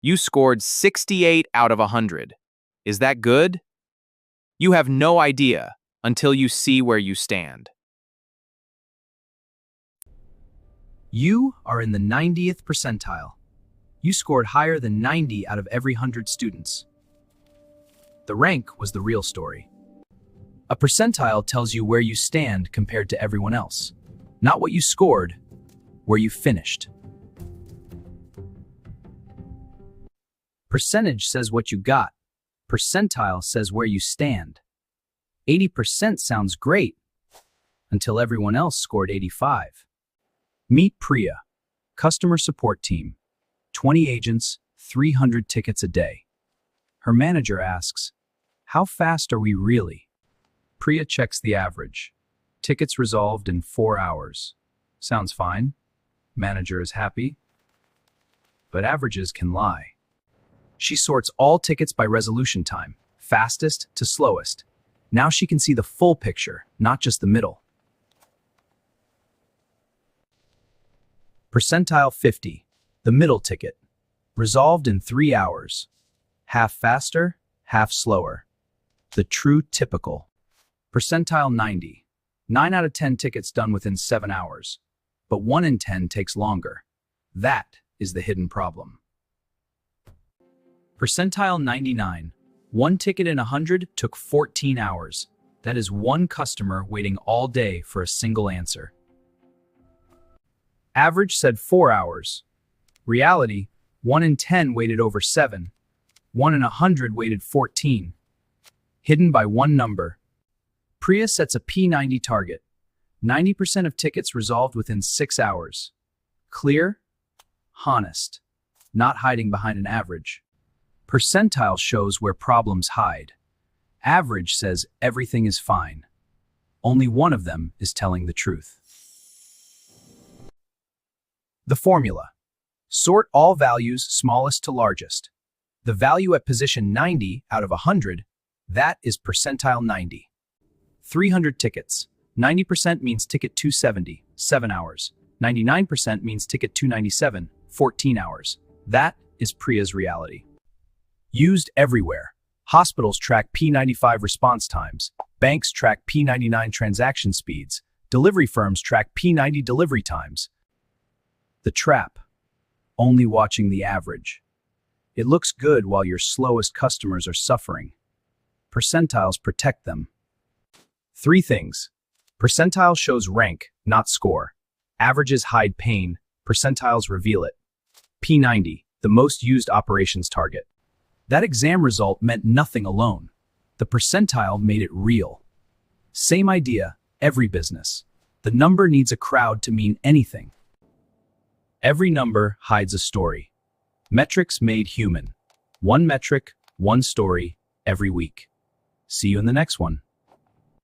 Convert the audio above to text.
You scored 68 out of 100. Is that good? You have no idea until you see where you stand. You are in the 90th percentile. You scored higher than 90 out of every 100 students. The rank was the real story. A percentile tells you where you stand compared to everyone else. Not what you scored, where you finished. Percentage says what you got. Percentile says where you stand. 80% sounds great until everyone else scored 85. Meet Priya, customer support team, 20 agents, 300 tickets a day. Her manager asks, "How fast are we really?" Priya checks the average. Tickets resolved in 4 hours. Sounds fine. Manager is happy. But averages can lie. She sorts all tickets by resolution time, fastest to slowest. Now she can see the full picture, not just the middle. Percentile 50, the middle ticket. Resolved in 3 hours. Half faster, half slower. The true typical. Percentile 90, 9 out of 10 tickets done within 7 hours. But 1 in 10 takes longer. That is the hidden problem. Percentile 99, 1 ticket in 100 took 14 hours. That is 1 customer waiting all day for a single answer. Average said 4 hours. Reality, 1 in 10 waited over 7. 1 in 100 waited 14. Hidden by 1 number. Priya sets a P90 target. 90% of tickets resolved within 6 hours. Clear, honest, not hiding behind an average. Percentile shows where problems hide. Average says everything is fine. Only one of them is telling the truth. The formula. Sort all values smallest to largest. The value at position 90 out of 100, that is percentile 90. 300 tickets. 90% means ticket 270, 7 hours. 99% means ticket 297, 14 hours. That is Priya's reality. Used everywhere. Hospitals track P95 response times. Banks track P99 transaction speeds. Delivery firms track P90 delivery times. The trap. Only watching the average. It looks good while your slowest customers are suffering. Percentiles protect them. 3 things. Percentile shows rank, not score. Averages hide pain. Percentiles reveal it. P90, the most used operations target. That exam result meant nothing alone. The percentile made it real. Same idea, every business. The number needs a crowd to mean anything. Every number hides a story. Metrics made human. 1 metric, 1 story, every week. See you in the next one.